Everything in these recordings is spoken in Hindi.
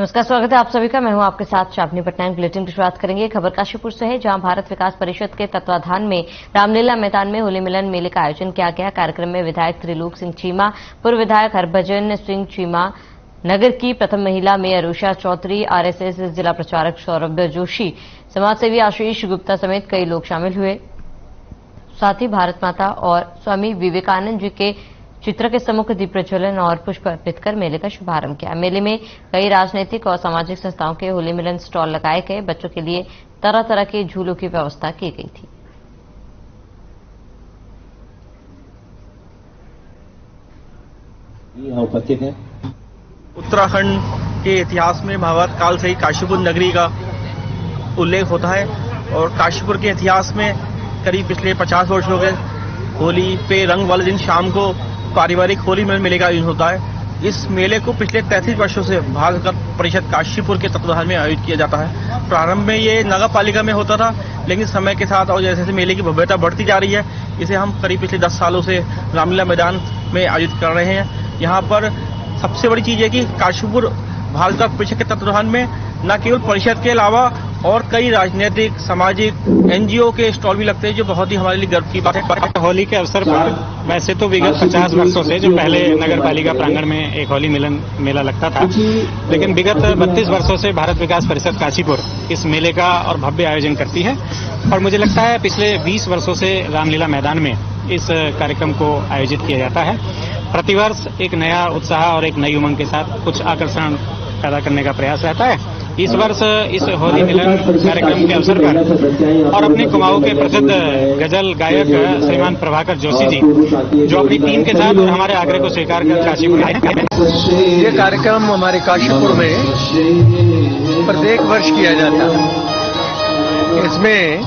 नमस्कार, स्वागत है आप सभी का। मैं हूं आपके साथ शापनी पटनायक। बुलेटिन की शुरुआत करेंगे खबर काशीपुर से है, जहां भारत विकास परिषद के तत्वाधान में रामलीला मैदान में होली मिलन मेले का आयोजन किया गया। कार्यक्रम में विधायक त्रिलोक सिंह चीमा, पूर्व विधायक हरभजन सिंह चीमा, नगर की प्रथम महिला मेयर उषा चौधरी, आरएसएस जिला प्रचारक सौरभ जोशी, समाजसेवी आशीष गुप्ता समेत कई लोग शामिल हुए। साथ ही भारत माता और स्वामी विवेकानंद जी के चित्र के सम्मुख दीप प्रज्वलन और पुष्प अर्पित कर मेले का शुभारंभ किया। मेले में कई राजनीतिक और सामाजिक संस्थाओं के होली मिलन स्टॉल लगाए गए। बच्चों के लिए तरह तरह के झूलों की व्यवस्था की गई थी। यहाँ उपस्थित है। उत्तराखंड के इतिहास में महाभारत काल से ही काशीपुर नगरी का उल्लेख होता है और काशीपुर के इतिहास में करीब पिछले 50 वर्षों के होली पे रंग वाले दिन शाम को पारिवारिक होली मिलन मेले का आयोजन होता है। इस मेले को पिछले 33 वर्षों से भारत परिषद काशीपुर के तत्वाधान में आयोजित किया जाता है। प्रारंभ में ये नगर पालिका में होता था, लेकिन समय के साथ और जैसे जैसे मेले की भव्यता बढ़ती जा रही है, इसे हम करीब पिछले 10 सालों से रामलीला मैदान में आयोजित कर रहे हैं। यहाँ पर सबसे बड़ी चीज है कि काशीपुर भारत परिषद के तत्वाधान में न केवल परिषद के अलावा और कई राजनीतिक सामाजिक एनजीओ के स्टॉल भी लगते हैं, जो बहुत ही हमारे लिए गर्व की बात है। होली के अवसर पर वैसे तो विगत 50 वर्षों से जो पहले नगर पालिका प्रांगण में एक होली मिलन मेला लगता था, लेकिन विगत 32 वर्षों से भारत विकास परिषद काशीपुर इस मेले का और भव्य आयोजन करती है। और मुझे लगता है पिछले 20 वर्षों से रामलीला मैदान में इस कार्यक्रम को आयोजित किया जाता है। प्रतिवर्ष एक नया उत्साह और एक नई उमंग के साथ कुछ आकर्षण पैदा करने का प्रयास रहता है। इस वर्ष इस होली मिलन कार्यक्रम के अवसर पर और अपनी कुमाऊं के प्रसिद्ध गजल गायक श्रीमान प्रभाकर जोशी जी, जो अपनी टीम के साथ और हमारे आग्रह को स्वीकार कर काशीपुर आए हैं। ये कार्यक्रम हमारे काशीपुर में प्रत्येक वर्ष किया जाता है। इसमें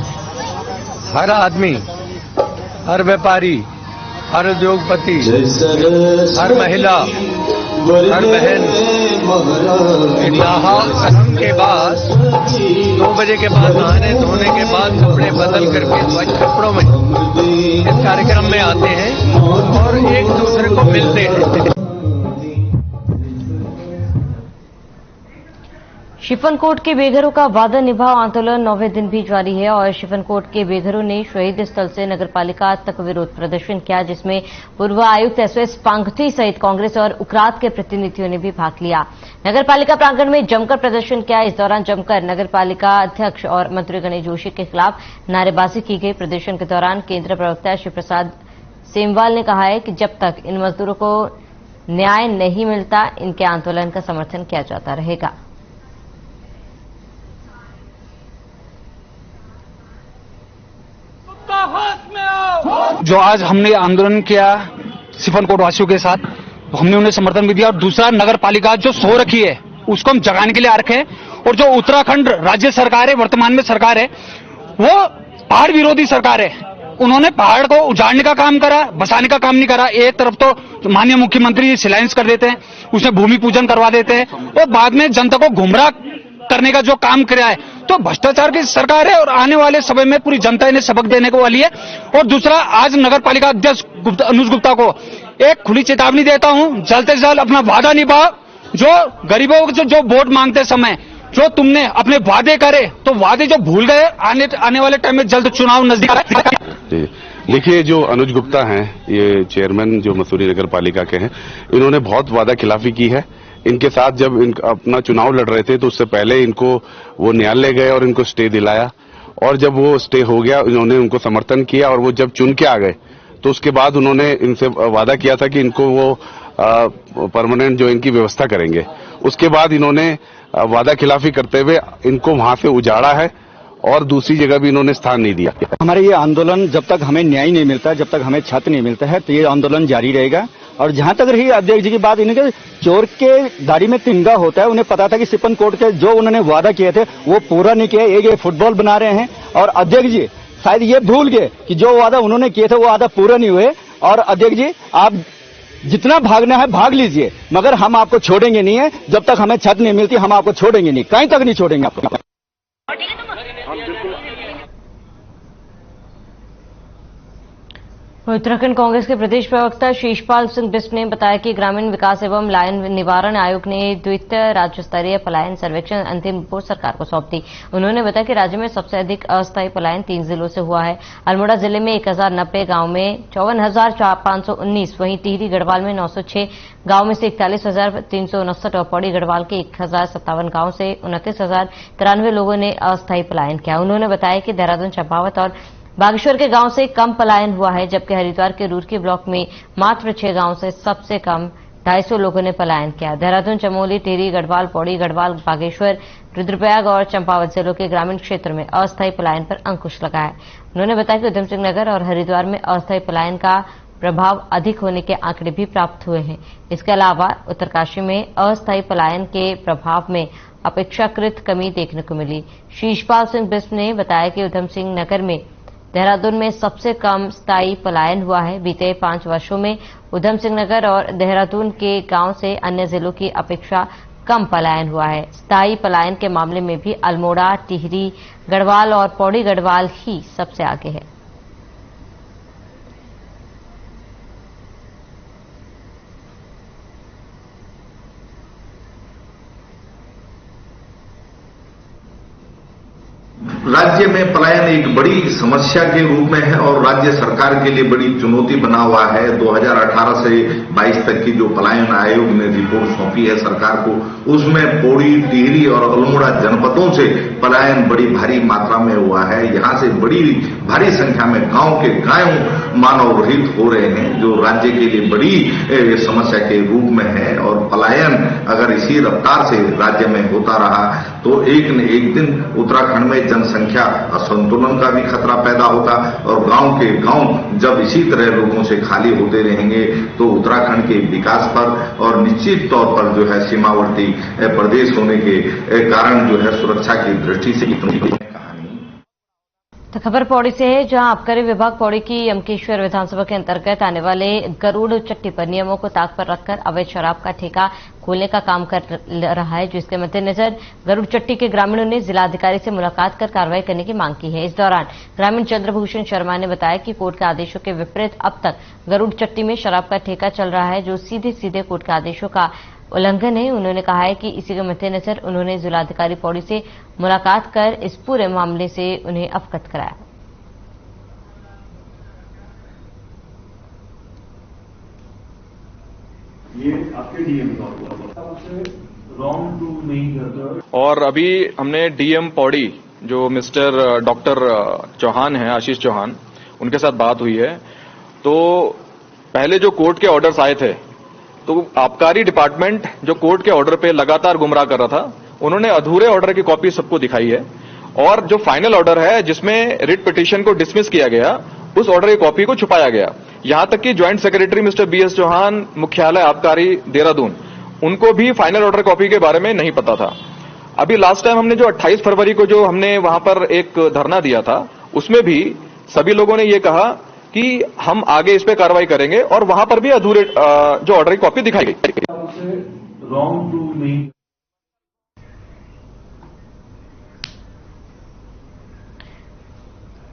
हर आदमी, हर व्यापारी, हर उद्योगपति, हर महिला, हर बहन नहा के बाद 2 बजे के बाद नहाने धोने के बाद कपड़े बदल करके स्वच्छ कपड़ों में इस कार्यक्रम में आते हैं और एक दूसरे को मिलते हैं। शिफनकोट के बेघरों का वादा निभाओ आंदोलन 9वें दिन भी जारी है और शिफनकोट के बेघरों ने शहीद स्थल से नगरपालिका तक विरोध प्रदर्शन किया, जिसमें पूर्व आयुक्त एसएस पांगठी सहित कांग्रेस और उक्रात के प्रतिनिधियों ने भी भाग लिया। नगरपालिका प्रांगण में जमकर प्रदर्शन किया। इस दौरान जमकर नगरपालिका अध्यक्ष और मंत्री गणेश जोशी के खिलाफ नारेबाजी की गई। प्रदर्शन के दौरान केंद्रीय प्रवक्ता शिव प्रसाद सेमवाल ने कहा है कि जब तक इन मजदूरों को न्याय नहीं मिलता, इनके आंदोलन का समर्थन किया जाता रहेगा। जो आज हमने आंदोलन किया शिफनकोट वासियों के साथ, हमने उन्हें समर्थन भी दिया। और दूसरा, नगर पालिका जो सो रखी है उसको हम जगाने के लिए आ रखे हैं। और जो उत्तराखंड राज्य सरकार है, वर्तमान में सरकार है, वो पहाड़ विरोधी सरकार है। उन्होंने पहाड़ को उजाड़ने का काम करा, बसाने का काम नहीं करा। एक तरफ तो माननीय मुख्यमंत्री शिलान्यास कर देते हैं, उसमें भूमि पूजन करवा देते हैं और बाद में जनता को गुमराह करने का जो काम किया है, तो भ्रष्टाचार की सरकार है और आने वाले समय में पूरी जनता इन्हें सबक देने को वाली है। और दूसरा, आज नगर पालिका अध्यक्ष अनुज गुप्ता को एक खुली चेतावनी देता हूं, जल्द से जल्द अपना वादा निभाओ। जो गरीबों से जो वोट मांगते समय जो तुमने अपने वादे करे, तो वादे जो भूल गए, आने वाले टाइम में जल्द चुनाव नजदीक आ रहा है। देखिए, जो अनुज गुप्ता हैं, ये चेयरमैन जो मसूरी नगर पालिका के हैं, इन्होंने बहुत वादा खिलाफी की है। इनके साथ जब अपना चुनाव लड़ रहे थे तो उससे पहले इनको वो न्यायालय गए और इनको स्टे दिलाया, और जब वो स्टे हो गया इन्होंने उनको समर्थन किया। और वो जब चुन के आ गए तो उसके बाद उन्होंने इनसे वादा किया था कि इनको वो परमानेंट जो इनकी व्यवस्था करेंगे। उसके बाद इन्होंने वादा खिलाफी करते हुए इनको वहां से उजाड़ा है और दूसरी जगह भी इन्होंने स्थान नहीं दिया। हमारे ये आंदोलन जब तक हमें न्याय नहीं मिलता, जब तक हमें छत नहीं मिलता है, तो ये आंदोलन जारी रहेगा। और जहां तक रही अध्यक्ष जी की बात, इनके चोर के दाढ़ी में तिनका होता है। उन्हें पता था कि शिफनकोट के जो उन्होंने वादा किए थे वो पूरा नहीं किया। एक फुटबॉल बना रहे हैं और अध्यक्ष जी शायद ये भूल गए कि जो वादा उन्होंने किए थे वो वादा पूरा नहीं हुए। और अध्यक्ष जी, आप जितना भागना है भाग लीजिए, मगर हम आपको छोड़ेंगे नहीं है। जब तक हमें छत नहीं मिलती हम आपको छोड़ेंगे नहीं, कहीं तक नहीं छोड़ेंगे आपको। उत्तराखंड कांग्रेस के प्रदेश प्रवक्ता शीशपाल सिंह बिष्ट ने बताया कि ग्रामीण विकास एवं लायन निवारण आयोग ने द्वितीय राज्य स्तरीय पलायन सर्वेक्षण अंतिम रिपोर्ट सरकार को सौंप दी। उन्होंने बताया कि राज्य में सबसे अधिक अस्थायी पलायन 3 जिलों से हुआ है। अल्मोड़ा जिले में 1090 गांव में 54,519, वहीं टिहरी गढ़वाल में 906 गांव में से 41,359 और पौड़ी गढ़वाल के 1,057 गांव से 29,093 लोगों ने अस्थायी पलायन किया। उन्होंने बताया कि देहरादून, चंपावत और बागेश्वर के गांव से कम पलायन हुआ है, जबकि हरिद्वार के रूरकी ब्लॉक में मात्र 6 गांव से सबसे कम 250 लोगों ने पलायन किया। देहरादून, चमोली, टिहरी गढ़वाल, पौड़ी गढ़वाल, बागेश्वर, रुद्रप्रयाग और चंपावत जिलों के ग्रामीण क्षेत्र में अस्थायी पलायन पर अंकुश लगा है। उन्होंने बताया कि उधम सिंह नगर और हरिद्वार में अस्थायी पलायन का प्रभाव अधिक होने के आंकड़े भी प्राप्त हुए हैं। इसके अलावा उत्तरकाशी में अस्थायी पलायन के प्रभाव में अपेक्षाकृत कमी देखने को मिली। शीशपाल सिंह बिष्ट ने बताया कि उधम सिंह नगर में देहरादून में सबसे कम स्थायी पलायन हुआ है। बीते 5 वर्षों में उधम सिंह नगर और देहरादून के गांव से अन्य जिलों की अपेक्षा कम पलायन हुआ है। स्थायी पलायन के मामले में भी अल्मोड़ा, टिहरी गढ़वाल और पौड़ी गढ़वाल ही सबसे आगे है। राज्य में पलायन एक बड़ी समस्या के रूप में है और राज्य सरकार के लिए बड़ी चुनौती बना हुआ है। 2018 से 22 तक की जो पलायन आयोग ने रिपोर्ट सौंपी है सरकार को, उसमें पौड़ी, टिहरी और अल्मोड़ा जनपदों से पलायन बड़ी भारी मात्रा में हुआ है। यहां से बड़ी भारी संख्या में गांव के गायों मानव रहित हो रहे हैं, जो राज्य के लिए बड़ी समस्या के रूप में है। और पलायन अगर इसी रफ्तार से राज्य में होता रहा तो एक न एक दिन उत्तराखंड में जनसंख्या असंतुलन का भी खतरा पैदा होता और गांव के गांव जब इसी तरह लोगों से खाली होते रहेंगे तो उत्तराखंड के विकास पर और निश्चित तौर पर जो है सीमावर्ती प्रदेश होने के कारण जो है सुरक्षा की दृष्टि से तो खबर पौड़ी से है, जहां आबकारी विभाग पौड़ी की यमकेश्वर विधानसभा के अंतर्गत आने वाले गरुड़ चट्टी पर नियमों को ताक पर रखकर अवैध शराब का ठेका खोलने का काम कर रहा है, जिसके मद्देनजर गरुड़ चट्टी के ग्रामीणों ने जिलाधिकारी से मुलाकात कर कार्रवाई करने की मांग की है। इस दौरान ग्रामीण चंद्रभूषण शर्मा ने बताया कि कोर्ट के आदेशों के विपरीत अब तक गरुड़ चट्टी में शराब का ठेका चल रहा है, जो सीधे सीधे कोर्ट के आदेशों का उल्लंघन है। उन्होंने कहा है कि इसी के मद्देनजर उन्होंने जिलाधिकारी पौड़ी से मुलाकात कर इस पूरे मामले से उन्हें अवगत कराया। ये आपके डीएम का रॉन्ग टू नहीं करता। और अभी हमने डीएम पौड़ी जो मिस्टर डॉक्टर चौहान हैं, आशीष चौहान, उनके साथ बात हुई है। तो पहले जो कोर्ट के ऑर्डर्स आए थे तो आबकारी डिपार्टमेंट जो कोर्ट के ऑर्डर पे लगातार गुमराह कर रहा था, उन्होंने अधूरे ऑर्डर की कॉपी सबको दिखाई है और जो फाइनल ऑर्डर है जिसमें रिट पिटीशन को डिसमिस किया गया, उस ऑर्डर की कॉपी को छुपाया गया। यहां तक कि joint secretary mister BS Chauhan, मुख्यालय आबकारी देहरादून, उनको भी फाइनल ऑर्डर कॉपी के बारे में नहीं पता था। अभी लास्ट टाइम हमने जो 28 फरवरी को जो हमने वहां पर एक धरना दिया था, उसमें भी सभी लोगों ने ये कहा कि हम आगे इस पे कार्रवाई करेंगे और वहां पर भी अधूरे जो ऑर्डर की कॉपी दिखाई गई। रॉन्ग टू नहीं।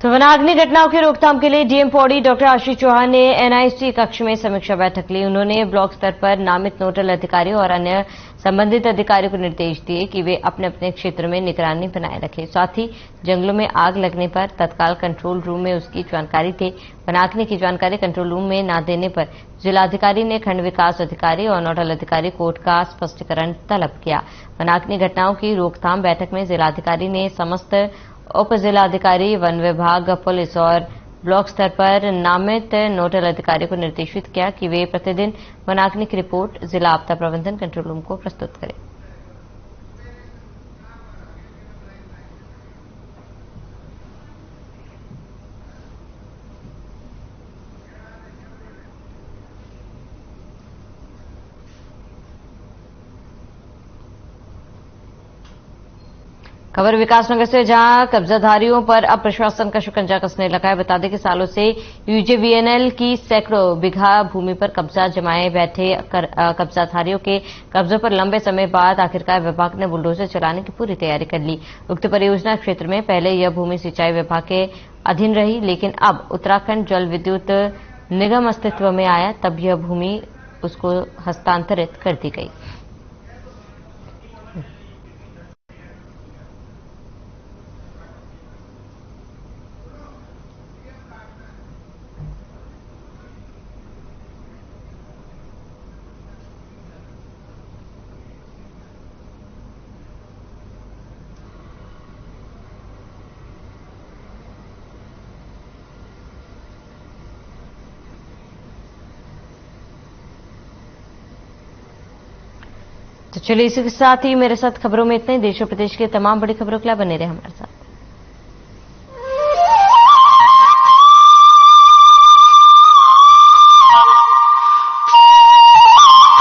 तो वनाग्नि घटनाओं की रोकथाम के लिए डीएम पौड़ी डॉक्टर आशीष चौहान ने एनआईसी कक्ष में समीक्षा बैठक ली। उन्होंने ब्लॉक स्तर पर नामित नोडल अधिकारियों और अन्य संबंधित अधिकारियों को निर्देश दिए कि वे अपने अपने क्षेत्र में निगरानी बनाए रखें। साथ ही जंगलों में आग लगने पर तत्काल कंट्रोल रूम में उसकी जानकारी दें। वनाग्नि की जानकारी कंट्रोल रूम में न देने पर जिलाधिकारी ने खंड विकास अधिकारी और नोडल अधिकारी कोर्ट का स्पष्टीकरण तलब किया। वनाग्नि घटनाओं की रोकथाम बैठक में जिलाधिकारी ने समस्त उप जिलाधिकारी, वन विभाग, पुलिस और ब्लॉक स्तर पर नामित नोडल अधिकारियों को निर्देशित किया कि वे प्रतिदिन वनाग्नि की रिपोर्ट जिला आपदा प्रबंधन कंट्रोल रूम को प्रस्तुत करें। खबर विकासनगर से, जहां कब्जाधारियों पर अब प्रशासन का शिकंजा कसने लगा है। बता दें कि सालों से यूजेवीएनएल की सैकड़ों बीघा भूमि पर कब्जा जमाए बैठे कब्जाधारियों के कब्जों पर लंबे समय बाद आखिरकार विभाग ने बुलडोजर चलाने की पूरी तैयारी कर ली। उक्त परियोजना क्षेत्र में पहले यह भूमि सिंचाई विभाग के अधीन रही, लेकिन अब उत्तराखंड जल विद्युत निगम अस्तित्व में आया तब यह भूमि उसको हस्तांतरित कर दी गई। तो चलिए इसी के साथ ही मेरे साथ खबरों में इतना ही। देश और प्रदेश के तमाम बड़ी खबरों के लिए बने रहे हमारे साथ।